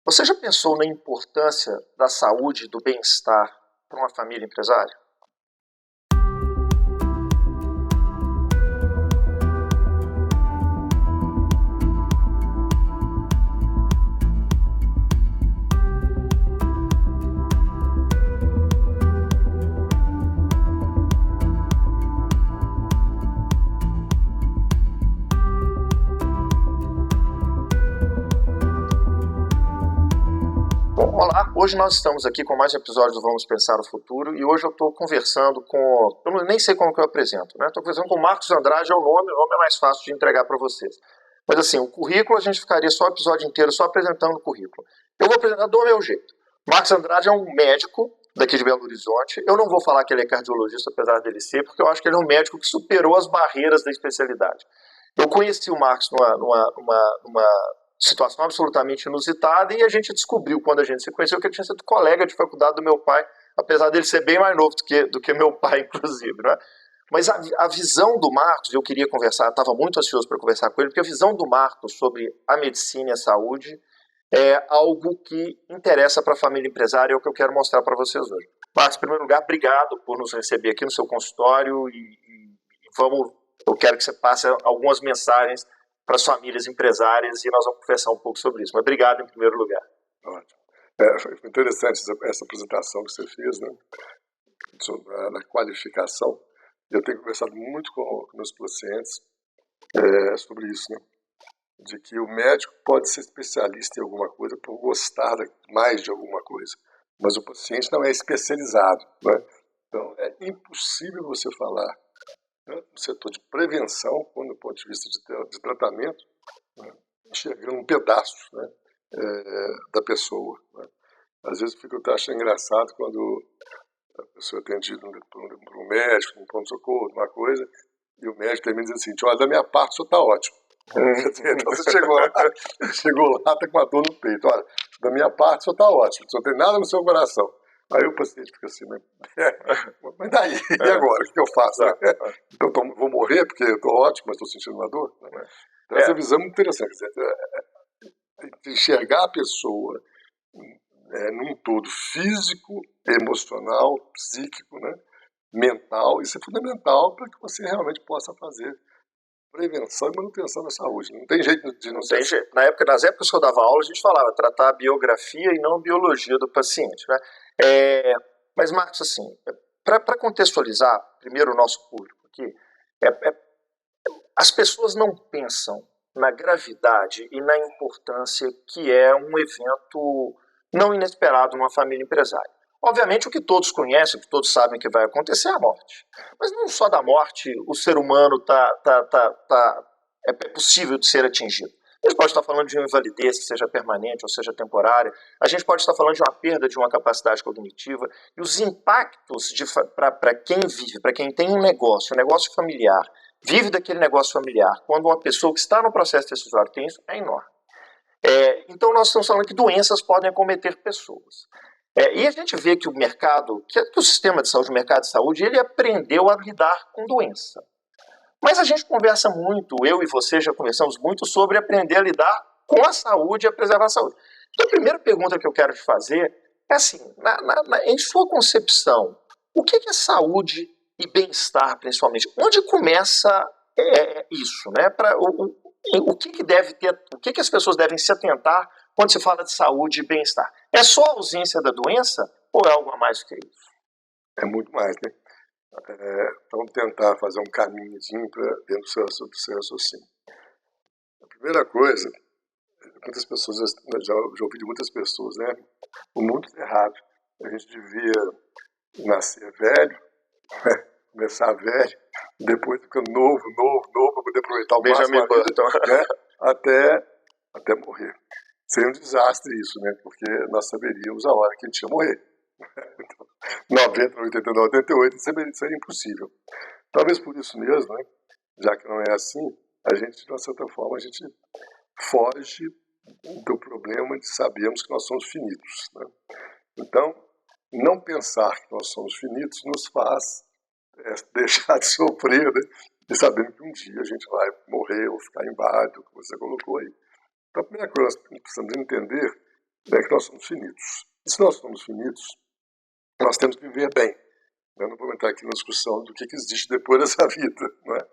Você já pensou na importância da saúde e do bem-estar para uma família empresária? Bom, olá, hoje nós estamos aqui com mais um episódio do Vamos Pensar no Futuro e hoje eu estou conversando com, eu nem sei como que eu apresento, né? Estou conversando com o Marcos Andrade, o nome é mais fácil de entregar para vocês. Mas assim, o currículo a gente ficaria só o episódio inteiro só apresentando o currículo. Eu vou apresentar do meu jeito. Marcos Andrade é um médico daqui de Belo Horizonte. Eu não vou falar que ele é cardiologista, apesar dele ser, porque eu acho que ele é um médico que superou as barreiras da especialidade. Eu conheci o Marcos numa situação absolutamente inusitada e a gente descobriu, quando a gente se conheceu, que ele tinha sido colega de faculdade do meu pai, apesar dele ser bem mais novo do que meu pai, inclusive, né? Mas a visão do Marcos, eu queria conversar, estava muito ansioso para conversar com ele, porque a visão do Marcos sobre a medicina e a saúde é algo que interessa para a família empresária, é o que eu quero mostrar para vocês hoje. Marcos, em primeiro lugar, obrigado por nos receber aqui no seu consultório eu quero que você passe algumas mensagens para as famílias empresárias e nós vamos conversar um pouco sobre isso. Mas obrigado em primeiro lugar. Ótimo. Foi interessante essa apresentação que você fez, né, sobre a qualificação. Eu tenho conversado muito com meus pacientes sobre isso, né, de que o médico pode ser especialista em alguma coisa por gostar mais de alguma coisa, mas o paciente não é especializado, né? Então é impossível você falar no setor de prevenção, quando do ponto de vista de tratamento, né, enxergando um pedaço, né, da pessoa, né. Às vezes eu acho engraçado quando a pessoa é atendida por um médico, um pronto-socorro, uma coisa, e o médico termina dizendo assim: olha, da minha parte o senhor está ótimo. Então você chegou lá, está com uma dor no peito. Olha, da minha parte o senhor está ótimo, o senhor não tem nada no seu coração. Aí o paciente fica assim, mas daí? E agora? O que eu faço? Então vou morrer porque eu estou ótimo, mas estou sentindo uma dor? Então essa visão é muito interessante. Enxergar a pessoa num todo físico, emocional, psíquico, né, mental, isso é fundamental para que você realmente possa fazer prevenção e manutenção da saúde. Não tem jeito de não ser. Tem jeito. Nas épocas que eu dava aula, a gente falava tratar a biografia e não a biologia do paciente, né? Mas, Marcos, assim, para contextualizar primeiro o nosso público aqui, as pessoas não pensam na gravidade e na importância que é um evento não inesperado numa família empresária. Obviamente, o que todos conhecem, o que todos sabem que vai acontecer é a morte. Mas não só da morte o ser humano é possível de ser atingido. A gente pode estar falando de uma invalidez que seja permanente ou seja temporária. A gente pode estar falando de uma perda de uma capacidade cognitiva. E os impactos para quem vive, para quem tem um negócio familiar, vive daquele negócio familiar, quando uma pessoa que está no processo decisório tem isso, é enorme. Então nós estamos falando que doenças podem acometer pessoas. E a gente vê que o sistema de saúde, o mercado de saúde, ele aprendeu a lidar com doença. Mas a gente conversa muito, eu e você já conversamos muito sobre aprender a lidar com a saúde e a preservar a saúde. Então a primeira pergunta que eu quero te fazer é assim, em sua concepção, o que é saúde e bem-estar, principalmente? Onde começa isso, né? O que as pessoas devem se atentar quando se fala de saúde e bem-estar? É só a ausência da doença ou é algo a mais que isso? É muito mais, né? Vamos tentar fazer um caminhozinho dentro do seu raciocínio. A primeira coisa, muitas pessoas, já ouvi de muitas pessoas, né? O mundo está errado. A gente devia nascer velho, começar velho, depois ficando novo, para poder aproveitar o máximo a vida, né? até morrer. Seria um desastre isso, né? Porque nós saberíamos a hora que a gente ia morrer. Então, 90, 89, 88 seria impossível. Talvez por isso mesmo, né? Já que não é assim, a gente, de uma certa forma, a gente foge do problema de sabermos que nós somos finitos, né? Então, não pensar que nós somos finitos nos faz deixar de sofrer, né? E sabendo que um dia a gente vai morrer ou ficar inválido, como você colocou aí. Então, a primeira coisa que nós precisamos entender é que nós somos finitos. E se nós somos finitos, nós temos que viver bem. Eu não vou entrar aqui na discussão do que existe depois dessa vida, não é?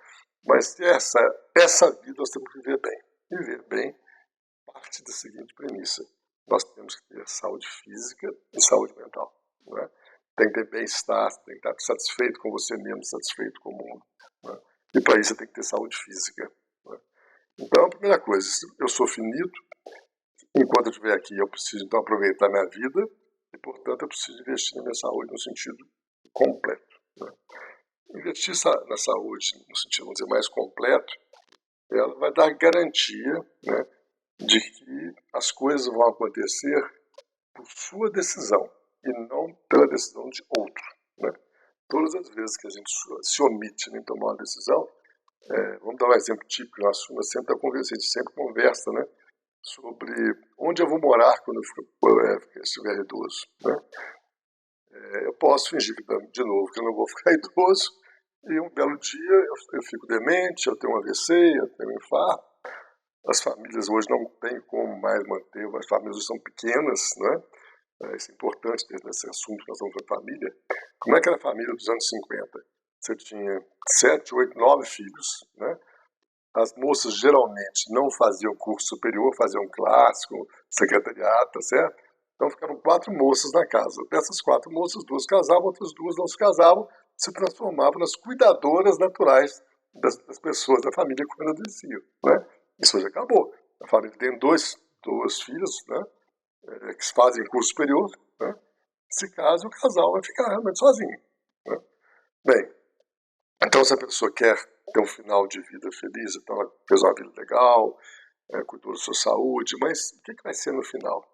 Mas essa vida nós temos que viver bem. Viver bem parte da seguinte premissa: nós temos que ter saúde física e saúde mental. Não é? Tem que ter bem-estar, tem que estar satisfeito com você mesmo, satisfeito com o mundo. Não é? E para isso você tem que ter saúde física. Não é? Então, a primeira coisa, eu sou finito, enquanto eu estiver aqui eu preciso então aproveitar minha vida e, portanto, eu preciso investir na minha saúde no sentido completo. Né? Investir na saúde no sentido, vamos dizer, mais completo, ela vai dar garantia, né, de que as coisas vão acontecer por sua decisão e não pela decisão de outro. Né? Todas as vezes que a gente se omite em tomar uma decisão, vamos dar um exemplo típico, nós sempre conversa, né, sobre onde eu vou morar quando eu estiver idoso. Né? Eu posso fingir de novo que eu não vou ficar idoso e um belo dia eu fico demente, eu tenho um AVC, eu tenho um infarto. As famílias hoje não têm como mais manter, as famílias hoje são pequenas, né? Isso é importante nesse assunto que nós vamos para a família. Como é que era a família dos anos 50? Você tinha 7, 8, 9 filhos, né? As moças geralmente não faziam curso superior, faziam clássico, secretariado, tá certo? Então ficavam 4 moças na casa. Dessas 4 moças, 2 casavam, outras 2 não se casavam, se transformavam nas cuidadoras naturais das pessoas da família quando adoeciam, né? Isso já acabou. A família tem dois filhos, né, que fazem curso superior, né? Se casa, o casal vai ficar realmente sozinho. Né? Bem, então se a pessoa quer ter um final de vida feliz, então ela fez uma vida legal, cuidou da sua saúde, mas o que vai ser no final?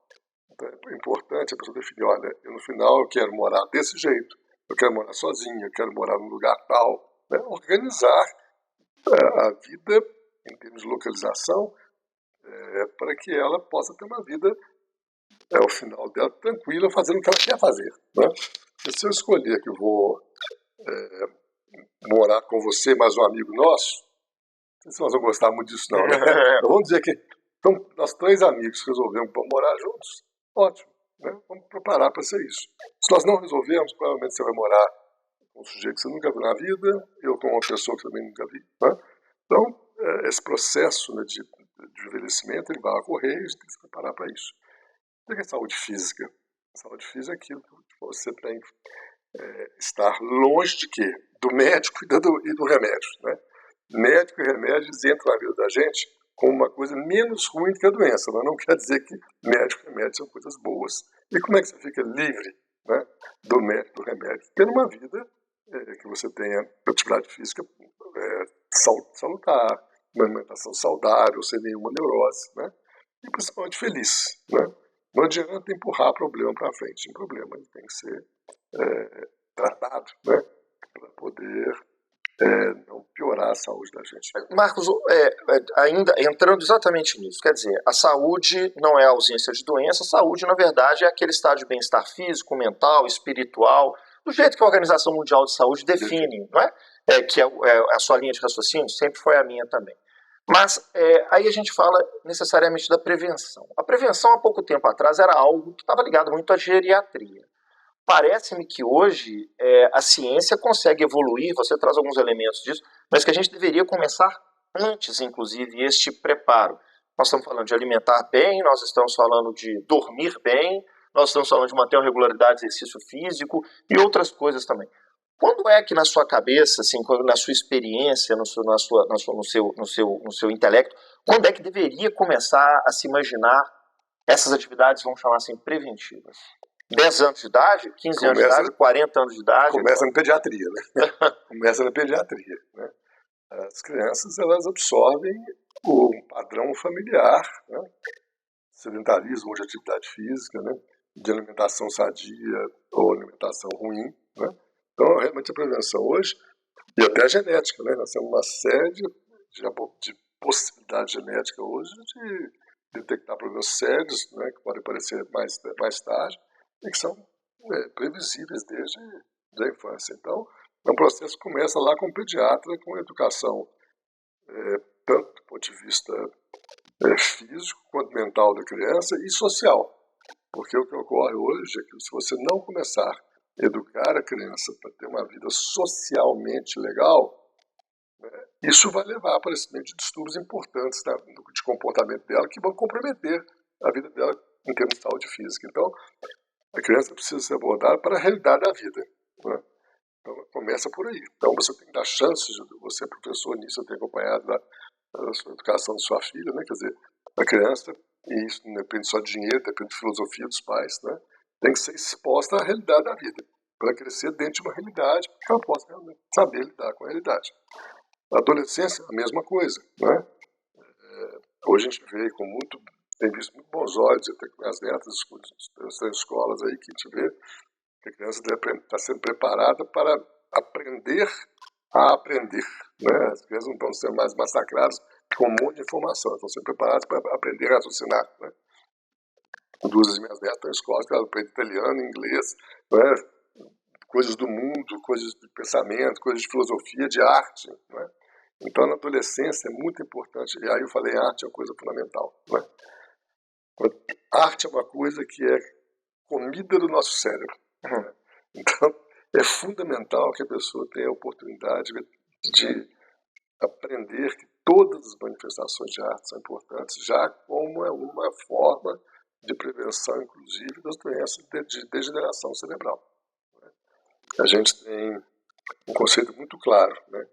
Então é importante a pessoa definir, olha, no final eu quero morar desse jeito, eu quero morar sozinho, eu quero morar num lugar tal, né? Organizar a vida em termos de localização, para que ela possa ter uma vida, ao final dela, tranquila, fazendo o que ela quer fazer. Né? E se eu escolher que vou morar com você, mais um amigo nosso, não sei se nós vamos gostar muito disso não, né? Vamos dizer que então, nós 3 amigos resolvemos morar juntos, ótimo, né? Vamos preparar para ser isso. Se nós não resolvermos, provavelmente você vai morar com um sujeito que você nunca viu na vida, eu com uma pessoa que também nunca vi. Né? Então, esse processo, né, de envelhecimento, ele vai ocorrer e a gente tem que se preparar para isso. O que é saúde física? Saúde física é aquilo que você tem que estar longe de quê? Do médico e do remédio. Né? Médico e remédios entram na vida da gente como uma coisa menos ruim do que a doença, mas não quer dizer que médico e remédio são coisas boas. E como é que você fica livre, né, do médico e do remédio? Tendo uma vida que você tenha atividade física salutar, uma alimentação saudável, sem nenhuma neurose, né? E principalmente feliz. Né? Não adianta empurrar problema para frente. Um problema ele tem que ser tratado, né? Para poder não piorar a saúde da gente. Marcos, ainda entrando exatamente nisso, quer dizer, a saúde não é a ausência de doença, a saúde, na verdade, é aquele estado de bem-estar físico, mental, espiritual, do jeito que a Organização Mundial de Saúde define, não é? Que é a sua linha de raciocínio, sempre foi a minha também. Mas aí a gente fala necessariamente da prevenção. A prevenção, há pouco tempo atrás, era algo que estava ligado muito à geriatria. Parece-me que hoje a ciência consegue evoluir, você traz alguns elementos disso, mas que a gente deveria começar antes, inclusive, este preparo. Nós estamos falando de alimentar bem, nós estamos falando de dormir bem, nós estamos falando de manter uma regularidade de exercício físico e outras coisas também. Quando é que na sua cabeça, assim, na sua experiência, no seu intelecto, quando é que deveria começar a se imaginar essas atividades, vamos chamar assim, preventivas? 10 anos de idade, 15 anos de idade, 40 anos de idade? Começa na pediatria, né? Começa na pediatria. Né? As crianças, elas absorvem o padrão familiar, né? Sedentarismo de atividade física, né? De alimentação sadia ou alimentação ruim. Né? Então, realmente, a prevenção hoje, e até a genética, né? Nós temos uma série de possibilidades genéticas hoje de detectar problemas sérios, né? Que podem aparecer mais tarde, e que são previsíveis desde a infância. Então, é um processo que começa lá com o pediatra, com a educação, tanto do ponto de vista físico, quanto mental da criança e social. Porque o que ocorre hoje é que se você não começar a educar a criança para ter uma vida socialmente legal, isso vai levar a aparecimento de distúrbios importantes de comportamento dela que vão comprometer a vida dela em termos de saúde física. Então, a criança precisa ser abordada para a realidade da vida, né? Então, começa por aí. Então, você tem que dar chances, você professor nisso, eu tenho acompanhado a sua educação de sua filha, né? Quer dizer, a criança, e isso não depende só de dinheiro, depende de filosofia dos pais, né? Tem que ser exposta à realidade da vida, para crescer dentro de uma realidade, para que ela possa realmente saber lidar com a realidade. Na adolescência, a mesma coisa, né? Hoje a gente vê tem visto muito bons olhos, até com as netas das escolas aí, que a gente vê que a criança está sendo preparada para aprender a aprender, né? As crianças não estão sendo mais massacradas com um monte de informação, estão sendo preparadas para aprender a raciocinar, né? Duas das minhas netas estão em escola, que elas aprendem italiano, inglês, né? Coisas do mundo, coisas de pensamento, coisas de filosofia, de arte, né? Então, na adolescência é muito importante, e aí eu falei, arte é uma coisa fundamental, né? Arte é uma coisa que é comida do nosso cérebro, né? Então, é fundamental que a pessoa tenha a oportunidade de aprender que todas as manifestações de arte são importantes, já como é uma forma de prevenção, inclusive, das doenças de degeneração cerebral. A gente tem um conceito muito claro, né?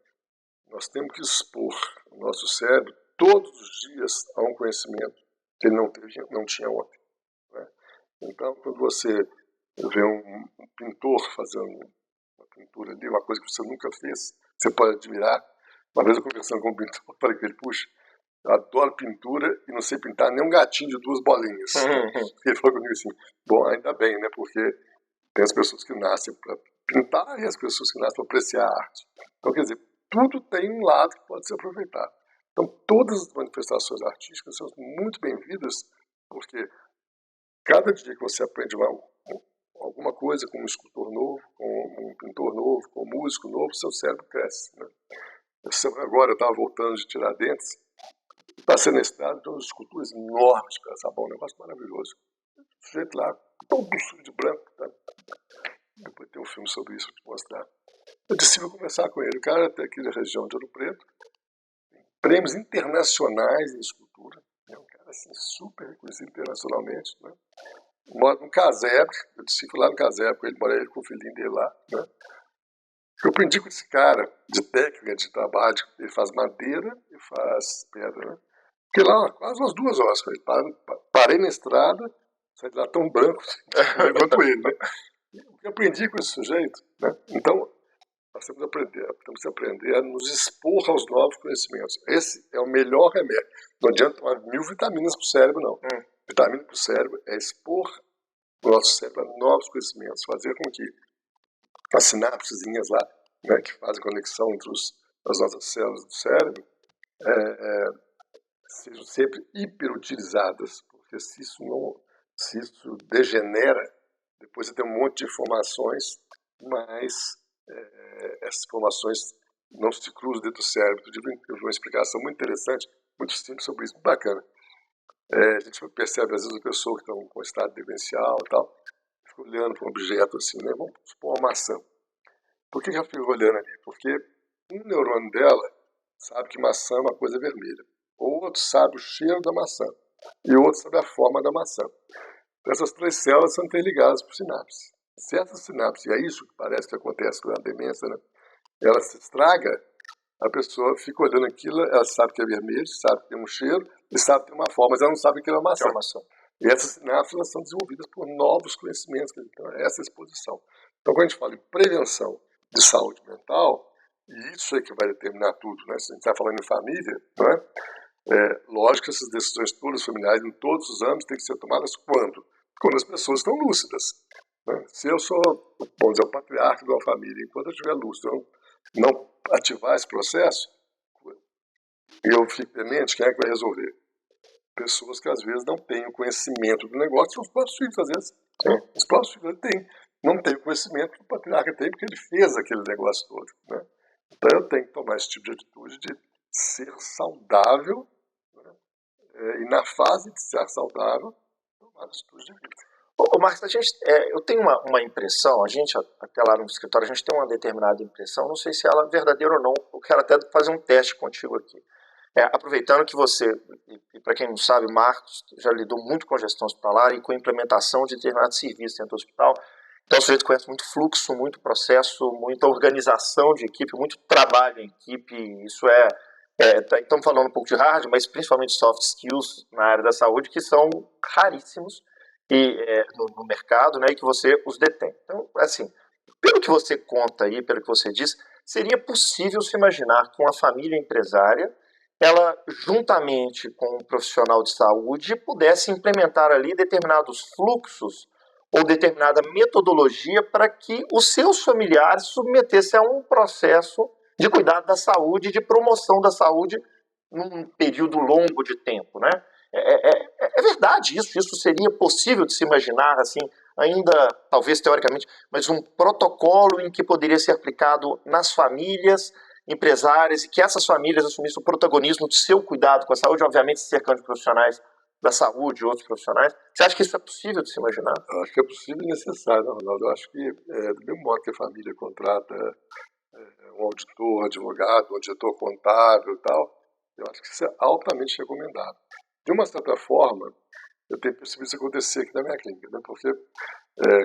Nós temos que expor o nosso cérebro todos os dias a um conhecimento que ele não tinha ontem, né? Então, quando você vê um pintor fazendo uma pintura ali, uma coisa que você nunca fez, você pode admirar. Uma vez eu conversando com um pintor, eu falei com ele, puxa, eu adoro pintura e não sei pintar nem um gatinho de 2 bolinhas. Ele falou comigo assim, bom, ainda bem, né, porque tem as pessoas que nascem para pintar e as pessoas que nascem para apreciar a arte. Então, quer dizer, tudo tem um lado que pode ser aproveitado. Então, todas as manifestações artísticas são muito bem-vindas, porque cada dia que você aprende alguma coisa com um escultor novo, com um pintor novo, com um músico novo, seu cérebro cresce, né? Agora eu estava voltando de Tiradentes, passei na estrada, tem umas esculturas enormes de Piracicaba, um negócio maravilhoso. O sujeito lá, todo sujo de branco, tá? Depois tem um filme sobre isso, vou te mostrar. Eu decidi conversar com ele. O cara é aqui da região de Ouro Preto, prêmios internacionais em escultura, é um cara assim, super reconhecido internacionalmente, né? Mora no casebre, eu fui lá no casebre com ele, mora ele com o filhinho dele lá, né? Eu aprendi com esse cara de técnica de trabalho, ele faz madeira e faz pedra, né? Fiquei lá quase umas 2 horas com ele, parei na estrada, saí de lá tão branco quanto ele, né? O que eu aprendi com esse sujeito, né? Então, nós temos que aprender a nos expor aos novos conhecimentos. Esse é o melhor remédio. Não adianta tomar 1000 vitaminas para o cérebro, não. Vitamina para o cérebro é expor o nosso cérebro a novos conhecimentos, fazer com que as sinapsezinhas lá, né, que fazem conexão entre as nossas células do cérebro, sejam sempre hiperutilizadas, porque se isso degenera, depois você tem um monte de informações, mas essas informações não se cruzam dentro do cérebro. Eu tive uma explicação muito interessante, muito simples sobre isso, muito bacana. A gente percebe às vezes a pessoa que está com estado demencial e tal, fica olhando para um objeto assim, né? Vamos supor uma maçã. Por que ela fica olhando ali? Porque um neurônio dela sabe que maçã é uma coisa vermelha. O outro sabe o cheiro da maçã. E o outro sabe a forma da maçã. Essas 3 células são interligadas por sinapses. Se essas sinapses, e é isso que parece que acontece com a demência, né? Ela se estraga, a pessoa fica olhando aquilo, ela sabe que é vermelho, sabe que tem um cheiro, e sabe que tem uma forma, mas ela não sabe que é uma maçã. E essas sinapses elas são desenvolvidas por novos conhecimentos. Então, essa exposição. Então, quando a gente fala em prevenção de saúde mental, e isso é que vai determinar tudo, né? Se a gente está falando em família, não é? Lógico que essas decisões todas familiares em todos os âmbitos têm que ser tomadas quando? Quando as pessoas estão lúcidas, né? Se eu sou, vamos dizer, o patriarca de uma família, enquanto eu estiver lúcido, eu não ativar esse processo, eu fico demente, quem é que vai resolver? Pessoas que às vezes não têm o conhecimento do negócio, são os próprios filhos, às vezes. Os próprios filhos não têm o conhecimento que o patriarca tem, porque ele fez aquele negócio todo, né? Então eu tenho que tomar esse tipo de atitude de ser saudável, né? E na fase de ser saudável, tomar atitude de vida. Ô, Marcos, eu tenho uma impressão, até lá no escritório, a gente tem uma determinada impressão, não sei se ela é verdadeira ou não, eu quero até fazer um teste contigo aqui. Aproveitando que você, e para quem não sabe, o Marcos já lidou muito com gestão hospitalar e com a implementação de determinados serviços dentro do hospital, então o sujeito conhece muito fluxo, muito processo, muita organização de equipe, muito trabalho em equipe, isso estamos falando um pouco de hard, mas principalmente soft skills na área da saúde, que são raríssimos no mercado, né, e que você os detém. Então, assim, pelo que você conta aí, pelo que você diz, seria possível se imaginar que uma família empresária, ela, juntamente com um profissional de saúde, pudesse implementar ali determinados fluxos ou determinada metodologia para que os seus familiares submetessem a um processo de cuidado da saúde, de promoção da saúde num período longo de tempo, né? É verdade isso seria possível de se imaginar, assim, ainda, talvez teoricamente, mas um protocolo em que poderia ser aplicado nas famílias empresárias e que essas famílias assumissem o protagonismo do seu cuidado com a saúde, obviamente se cercando de profissionais da saúde, outros profissionais. Você acha que isso é possível de se imaginar? Eu acho que é possível e necessário, né, Ronaldo? Eu acho que, do mesmo modo que a família contrata um auditor, advogado, um diretor contábil e tal, eu acho que isso é altamente recomendado. De uma certa forma, eu tenho percebido isso acontecer aqui na minha clínica, né? Porque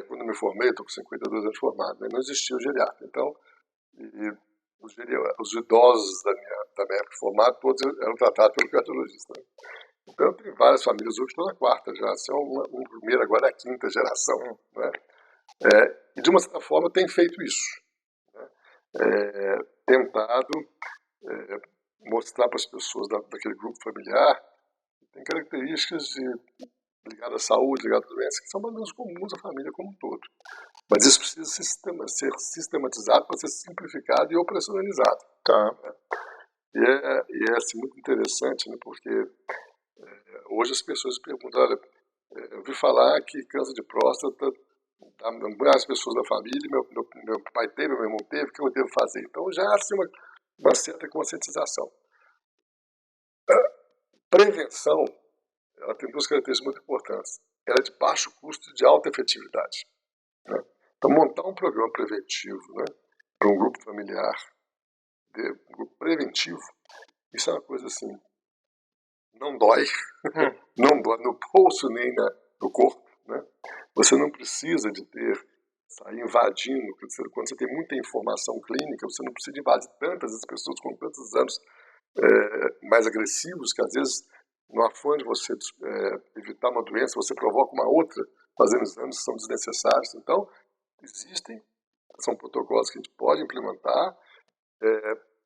quando eu me formei, estou com 52 anos formado, né? Não existia o geriatra. Então, os idosos da minha época formada, todos eram tratados pelo cardiologista, né? Então, eu tenho várias famílias hoje que estão na quarta geração, uma primeira, agora é a quinta geração, né? E de uma certa forma tem feito isso, né? Tentado mostrar para as pessoas daquele grupo familiar que tem características ligadas à saúde, ligadas à doença, que são mais ou menos comuns à família como um todo. Mas isso precisa ser sistematizado para ser simplificado e operacionalizado. Tá. E é assim, muito interessante, né, porque hoje as pessoas perguntam, olha, eu ouvi falar que câncer de próstata as pessoas da família, meu pai teve, meu irmão teve, o que eu devo fazer? Então já há assim, uma certa conscientização. Prevenção, ela tem duas características muito importantes. Ela é de baixo custo e de alta efetividade, né? Então, montar um programa preventivo, né, para um grupo familiar, um grupo preventivo, isso é uma coisa assim, não dói, não dói no bolso nem no corpo, né? Você não precisa de sair invadindo, quando você tem muita informação clínica, você não precisa invadir tantas as pessoas com tantos exames mais agressivos, que às vezes, no afã de você evitar uma doença, você provoca uma outra, fazendo exames que são desnecessários. Então, são protocolos que a gente pode implementar,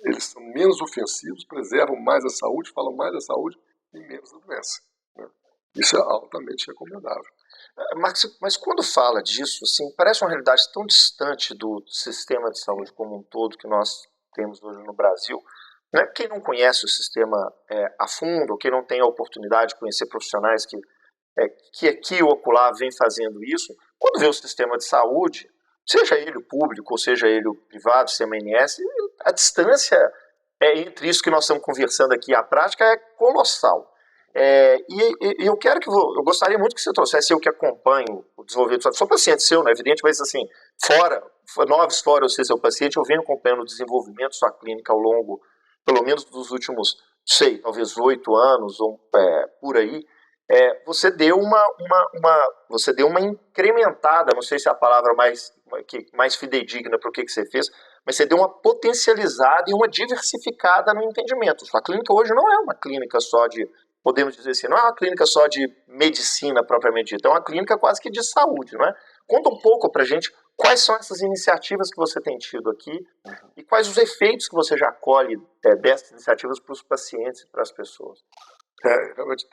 eles são menos ofensivos, preservam mais a saúde, falam mais da saúde e menos da doença, né? Isso é altamente recomendável. Marcos, mas quando fala disso, assim, parece uma realidade tão distante do sistema de saúde como um todo que nós temos hoje no Brasil, né? Quem não conhece o sistema a fundo, quem não tem a oportunidade de conhecer profissionais que aqui ou acolá vem fazendo isso, quando vê o sistema de saúde, seja ele o público ou seja ele o privado, CMNS, a distância entre isso que nós estamos conversando aqui e a prática é colossal. Eu gostaria muito que você trouxesse, eu que acompanho o desenvolvimento, sou paciente seu, não é evidente, mas assim, fora eu ser seu paciente, eu venho acompanhando o desenvolvimento da sua clínica ao longo, pelo menos dos últimos, sei, talvez 8 anos, ou por aí. Você deu você deu uma incrementada, não sei se é a palavra mais fidedigna para o que você fez, mas você deu uma potencializada e uma diversificada no entendimento. Sua clínica hoje não é uma clínica só podemos dizer assim, não é uma clínica só de medicina propriamente dita, é uma clínica quase que de saúde, não é? Conta um pouco pra gente quais são essas iniciativas que você tem tido aqui e quais os efeitos que você já colhe dessas iniciativas para os pacientes e para as pessoas. Realmente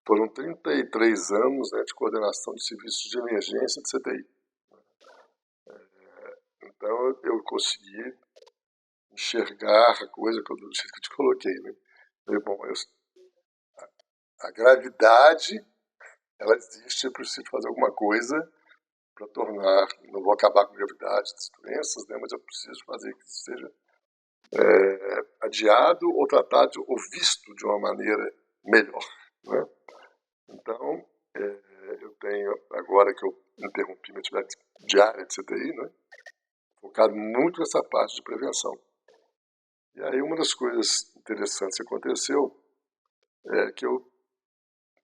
foram 33 anos, né, de coordenação de serviços de emergência de CTI. Então eu consegui enxergar a coisa do jeito que eu te coloquei, né? Bom, a gravidade, ela existe, eu preciso fazer alguma coisa para tornar, não vou acabar com a gravidade das doenças, né, mas eu preciso fazer que isso seja adiado ou tratado ou visto de uma maneira melhor, né? Então, eu tenho, agora que eu interrompi minha atividade diária de CTI, né, focado muito nessa parte de prevenção. E aí uma das coisas interessantes que aconteceu é que eu,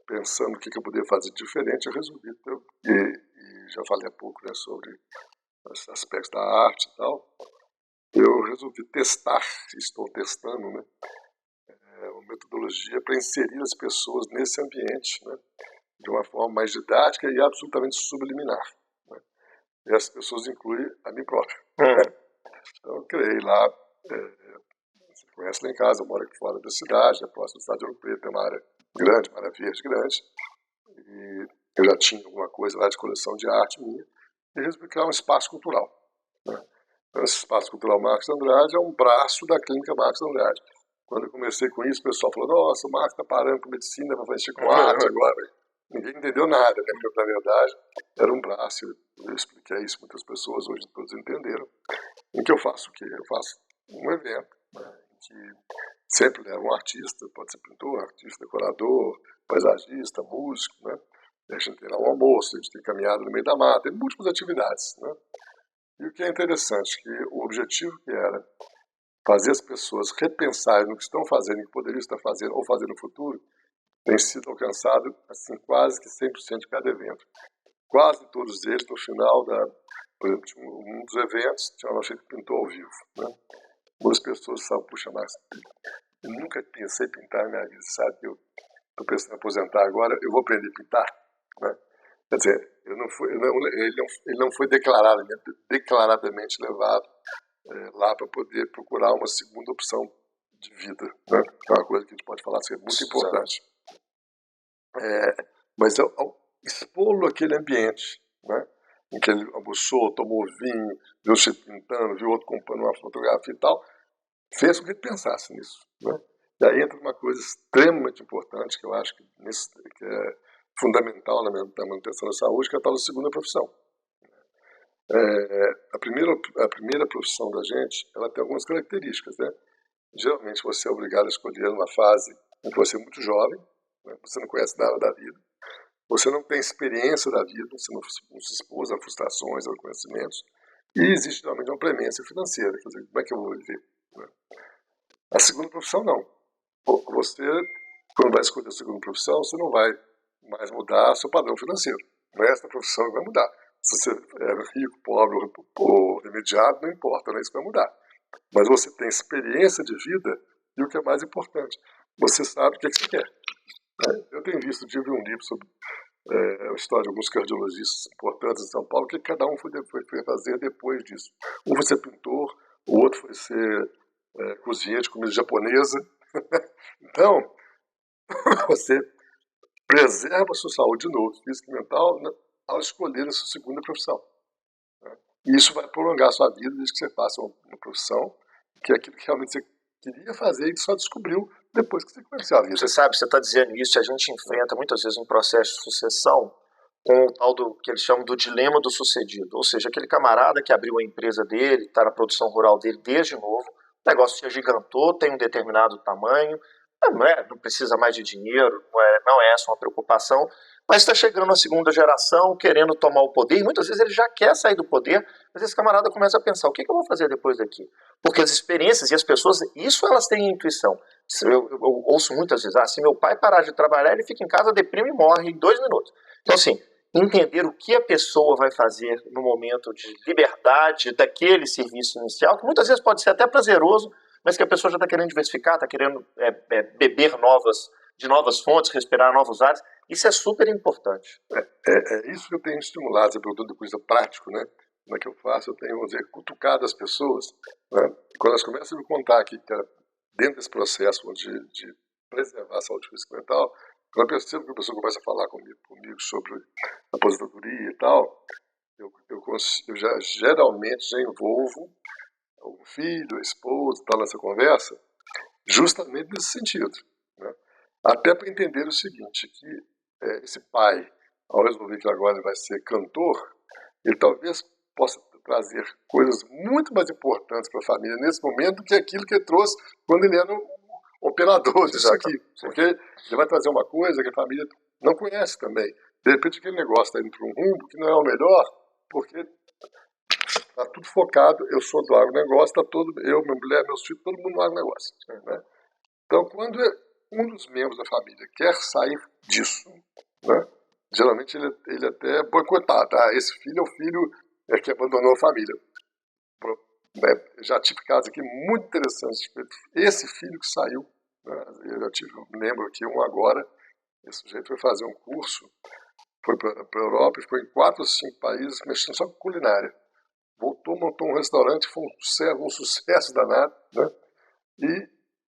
pensando o que eu poderia fazer de diferente, eu resolvi, e já falei há pouco, né, sobre os aspectos da arte e tal, eu resolvi testar, estou testando, né, uma metodologia para inserir as pessoas nesse ambiente, né, de uma forma mais didática e absolutamente subliminar, né. E as pessoas incluem a mim próprio. Então eu criei lá, você conhece lá em casa, eu moro aqui fora da cidade, né, próximo da cidade de Ouro Preto, tem uma área grande, uma área verde grande, e eu já tinha alguma coisa lá de coleção de arte minha, e resolvi criar um espaço cultural, né. Então, esse espaço cultural Marcos Andrade é um braço da clínica Marcos Andrade. Quando eu comecei com isso, o pessoal falou, nossa, o Marcos está parando com medicina, vai fazer com arte agora. Ninguém entendeu nada, né? Porque, na verdade, era um braço. Eu expliquei isso para muitas pessoas, hoje todos entenderam. Em que eu faço o quê? Eu faço um evento, né, em que sempre leva um artista, pode ser pintor, artista, decorador, paisagista, músico, né? E a gente tem lá um almoço, a gente tem caminhada no meio da mata, tem múltiplas atividades, né? E o que é interessante, que o objetivo que era fazer as pessoas repensarem no que estão fazendo e que poderiam estar fazendo ou fazer no futuro, tem sido alcançado assim, quase que 100% de cada evento. Quase todos eles, no final por exemplo, um dos eventos, tinha uma noite que pintou ao vivo, né? Muitas pessoas sabem, puxa, mas eu nunca pensei em pintar na minha vida, sabe? Eu estou pensando em aposentar agora, eu vou aprender a pintar, né? Quer dizer, ele não foi declaradamente levado lá para poder procurar uma segunda opção de vida, né? É uma coisa que a gente pode falar que é muito importante. Mas ao expô-lo àquele ambiente, né, em que ele almoçou, tomou vinho, viu você pintando, viu outro comprando uma fotografia e tal, fez com que ele pensasse nisso, né? E aí entra uma coisa extremamente importante, que eu acho que é fundamental na manutenção da saúde, que é a tal da segunda profissão. A primeira profissão da gente, ela tem algumas características, né? Geralmente você é obrigado a escolher numa fase em que você é muito jovem, né? Você não conhece nada da vida, você não tem experiência da vida, você não se expôs a frustrações, a conhecimentos, e existe realmente uma premência financeira, quer dizer, como é que eu vou viver, né? A segunda profissão não. Você, quando vai escolher a segunda profissão, você não vai mais mudar seu padrão financeiro. Não é essa profissão que vai mudar. Se você é rico, pobre ou remediado, não importa, não é isso que vai mudar. Mas você tem experiência de vida e o que é mais importante, você sabe o que você quer, né? Eu tenho visto, vi um livro sobre a história de alguns cardiologistas importantes em São Paulo, que cada um foi fazer depois disso. Um foi ser pintor, o outro foi ser cozinheiro de comida japonesa. Então, você preserva a sua saúde de novo, física e mental, né, ao escolher a sua segunda profissão, né? E isso vai prolongar a sua vida desde que você faça uma profissão que é aquilo que realmente você queria fazer e que só descobriu depois que você conheceu a vida. Você sabe, você está dizendo isso, e a gente enfrenta muitas vezes um processo de sucessão com o tal do que eles chamam do dilema do sucedido. Ou seja, aquele camarada que abriu a empresa dele, está na produção rural dele desde novo, o negócio se agigantou, tem um determinado tamanho, não precisa mais de dinheiro, não é essa uma preocupação, mas está chegando a segunda geração querendo tomar o poder, e muitas vezes ele já quer sair do poder, mas esse camarada começa a pensar, o que eu vou fazer depois daqui? Porque as experiências e as pessoas, isso elas têm intuição. Eu ouço muitas vezes, se meu pai parar de trabalhar, ele fica em casa, deprime e morre em 2 minutos. Então, assim, entender o que a pessoa vai fazer no momento de liberdade daquele serviço inicial, que muitas vezes pode ser até prazeroso, mas que a pessoa já está querendo diversificar, está querendo beber de novas fontes, respirar novos ares. Isso é super importante. É isso que eu tenho estimulado, você perguntou de coisa prática, né? Como é que eu faço? Eu tenho, vamos dizer, cutucado as pessoas, né? Quando elas começam a me contar aqui, que dentro desse processo de preservar a saúde física e mental, quando eu percebo que a pessoa começa a falar comigo sobre aposentadoria e tal, eu já geralmente já envolvo o filho, a esposa e tal nessa conversa, justamente nesse sentido, né? Até para entender o seguinte, que esse pai, ao resolver que agora ele vai ser cantor, ele talvez possa trazer coisas muito mais importantes para a família nesse momento do que aquilo que ele trouxe quando ele era um operador disso aqui. Porque ele vai trazer uma coisa que a família não conhece também. De repente aquele negócio está indo para um rumo que não é o melhor, porque está tudo focado, eu sou do agronegócio, está todo, eu, minha mulher, meus filhos, todo mundo no agronegócio. Né? Então, quando um dos membros da família quer sair disso, né, geralmente ele até é boicotado. Esse filho é o filho que abandonou a família. Já tive casos aqui muito interessantes. Esse filho que saiu, né, eu lembro aqui um agora, esse sujeito foi fazer um curso, foi para a Europa, ficou em 4 ou 5 países, mexendo só com culinária. Voltou, montou um restaurante, foi um sucesso danado, né? E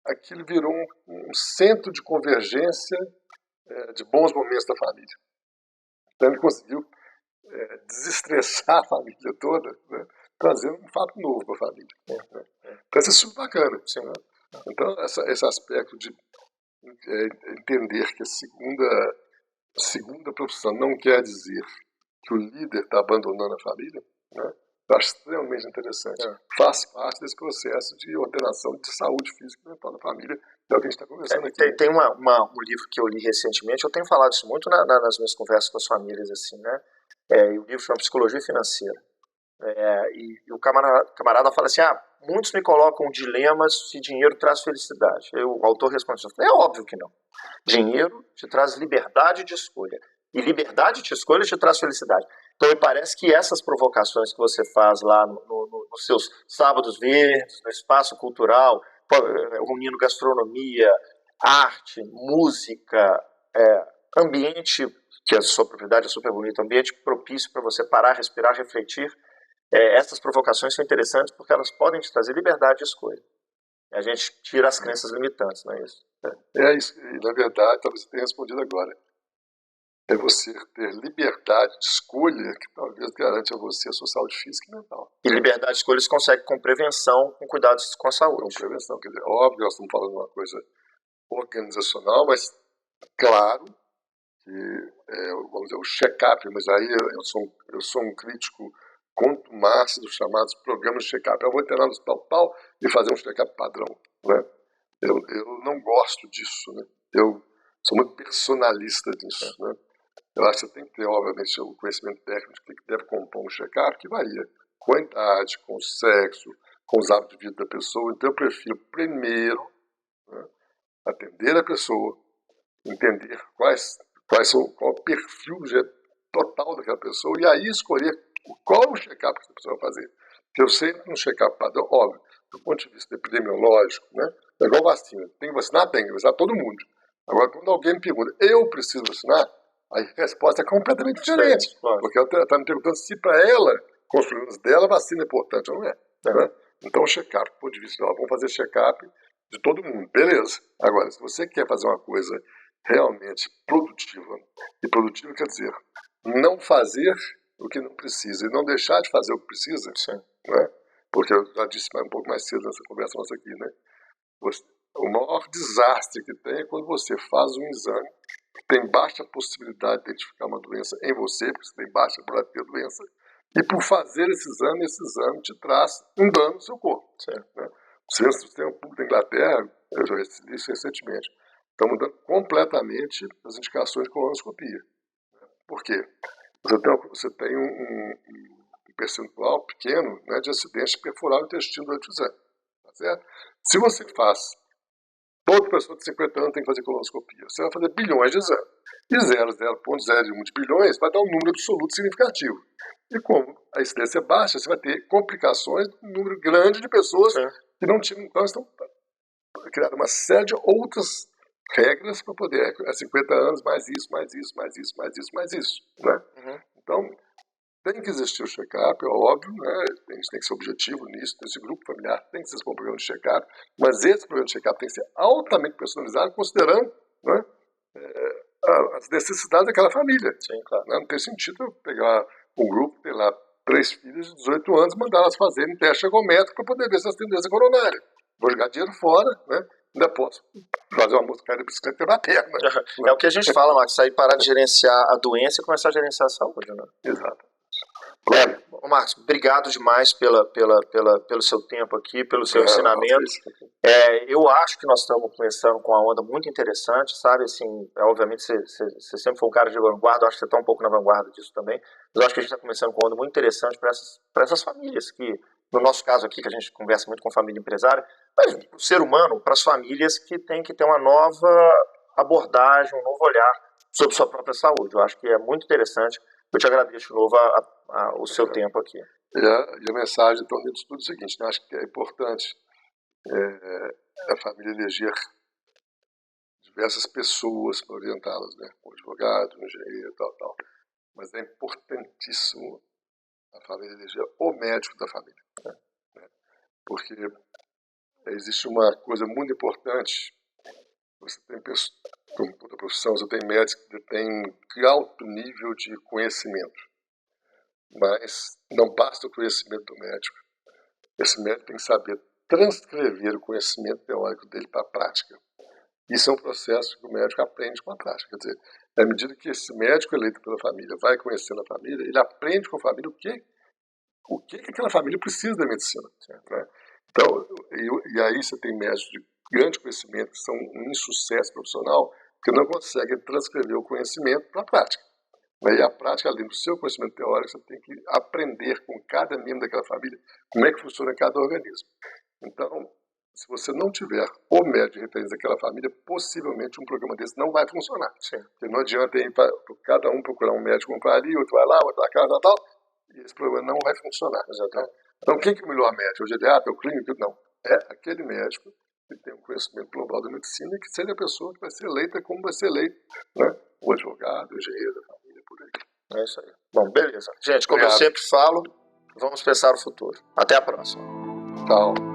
aquilo virou um centro de convergência de bons momentos da família. Então ele conseguiu desestressar a família toda, né? Trazendo um fato novo para a família. Então isso é super bacana. Assim, né? Então esse aspecto de entender que a segunda profissão não quer dizer que o líder está abandonando a família, né? Eu acho extremamente interessante. Faz parte desse processo de ordenação de saúde física e mental da família, que é o que a gente está conversando aqui. Tem um livro que eu li recentemente, eu tenho falado isso muito nas minhas conversas com as famílias, assim, né? E o livro chama Psicologia Financeira. E o camarada fala assim, muitos me colocam dilemas se dinheiro traz felicidade. O autor responde assim, é óbvio que não. Dinheiro te traz liberdade de escolha. E liberdade de escolha te traz felicidade. Então me parece que essas provocações que você faz lá nos seus sábados verdes, no espaço cultural, reunindo gastronomia, arte, música, ambiente, que a sua propriedade é super bonita, ambiente propício para você parar, respirar, refletir. Essas provocações são interessantes porque elas podem te trazer liberdade de escolha. A gente tira as crenças limitantes, não é isso? Isso. E, na verdade, talvez você tenha respondido agora. É você ter liberdade de escolha que talvez garante a você a sua saúde física e mental. E liberdade de escolha se consegue com prevenção, com cuidados com a saúde. Com prevenção. Quer dizer, óbvio, nós estamos falando de uma coisa organizacional, mas claro que, vamos dizer, o check-up, mas aí eu sou um crítico contumaz dos chamados programas de check-up. Eu vou entrar no hospital tal e fazer um check-up padrão. Né? Eu não gosto disso. Né? Eu sou muito personalista disso. Né? Eu acho que você tem que ter, obviamente, o conhecimento técnico que deve compor um check-up que varia com a idade, com o sexo, com os hábitos de vida da pessoa. Então eu prefiro primeiro, né, atender a pessoa, entender qual é o perfil total daquela pessoa e aí escolher qual é o check-up que essa pessoa vai fazer. Porque eu sei que um check-up padrão, óbvio, do ponto de vista epidemiológico, né, é igual vacina. Tem que vacinar? Tem que vacinar todo mundo. Agora, quando alguém me pergunta, eu preciso vacinar? A resposta é completamente diferente. Porque ela está me perguntando se para ela, com os problemas dela, a vacina é importante ou não é. Né? Então, o check-up, do ponto de vista dela, vamos fazer check-up de todo mundo. Beleza. Agora, se você quer fazer uma coisa realmente produtiva, e produtiva quer dizer não fazer o que não precisa e não deixar de fazer o que precisa, né? Porque eu já disse um pouco mais cedo nessa conversa nossa aqui, né? O maior desastre que tem é quando você faz um exame que tem baixa possibilidade de identificar uma doença em você, porque você tem baixa probabilidade de ter doença, e por fazer esse exame te traz um dano no seu corpo. Né? O sistema público da Inglaterra, eu já recebi isso recentemente, está mudando completamente as indicações de colonoscopia. Por quê? Você tem um percentual pequeno, né, de acidentes de perfurar o intestino durante o exame. Tá certo? Se você faz, toda pessoa de 50 anos tem que fazer colonoscopia, você vai fazer bilhões de exames. E 0,01 de bilhões vai dar um número absoluto significativo. E como a incidência é baixa, você vai ter complicações de um número grande de pessoas que não tinham. Então, estão criando uma série de outras regras para poder, 50 anos, mais isso. Né? Então, tem que existir o check-up, é óbvio, né? A gente tem que ser objetivo nisso, esse grupo familiar tem que ser um programa de check-up, mas esse programa de check-up tem que ser altamente personalizado, considerando, né, as necessidades daquela família. Sim, claro. Não tem sentido eu pegar um grupo que tem lá 3 filhos de 18 anos e mandar elas fazerem teste ergométrico para poder ver se elas têm doença coronária. Vou jogar dinheiro fora, né? Ainda posso fazer uma moça cair da bicicleta e quebrar a perna. É o que a gente fala, Max, sair, parar de gerenciar a doença e começar a gerenciar a saúde. Né? Exato. Marcos, obrigado demais pelo seu tempo aqui, pelo seu ensinamento. Eu acho que nós estamos começando com uma onda muito interessante, sabe? Assim, obviamente você sempre foi um cara de vanguarda, eu acho que você está um pouco na vanguarda disso também, mas eu acho que a gente está começando com uma onda muito interessante para essas famílias que, no nosso caso aqui, que a gente conversa muito com família empresária, mas para o ser humano, para as famílias que tem que ter uma nova abordagem, um novo olhar sobre sua própria saúde. Eu acho que é muito interessante. Eu te agradeço de novo o seu tempo aqui. E a mensagem, então, dentro de tudo é o seguinte, né? Acho que é importante a família eleger diversas pessoas para orientá-las, né? Um advogado, um engenheiro, tal. Mas é importantíssimo a família eleger o médico da família, né? Porque existe uma coisa muito importante. Você tem pessoas, como toda profissão, você tem médicos que têm alto nível de conhecimento, mas não basta o conhecimento do médico. Esse médico tem que saber transcrever o conhecimento teórico dele para a prática. Isso é um processo que o médico aprende com a prática. Quer dizer, à medida que esse médico eleito pela família vai conhecendo a família, ele aprende com a família o que aquela família precisa da medicina. Certo, né? Então, e aí você tem médicos de grande conhecimento que são um insucesso profissional, que não conseguem transcrever o conhecimento para a prática. E a prática, além do seu conhecimento teórico, você tem que aprender com cada membro daquela família como é que funciona cada organismo. Então, se você não tiver o médico de referência daquela família, possivelmente um programa desse não vai funcionar. Sim. Porque não adianta cada um procurar um médico, um vai ali, outro vai lá, outro vai cá, tal, e esse programa não vai funcionar. Exatamente. Então, quem que é o melhor médico? O geriatra, o clínico? Não. É aquele médico que tem um conhecimento global da medicina e que seja a pessoa que vai ser eleita como vai ser eleito, né? O advogado, o engenheiro da família, por aí. É isso aí. Bom, beleza. Gente, como eu sempre falo, vamos pensar o futuro. Até a próxima. Tchau.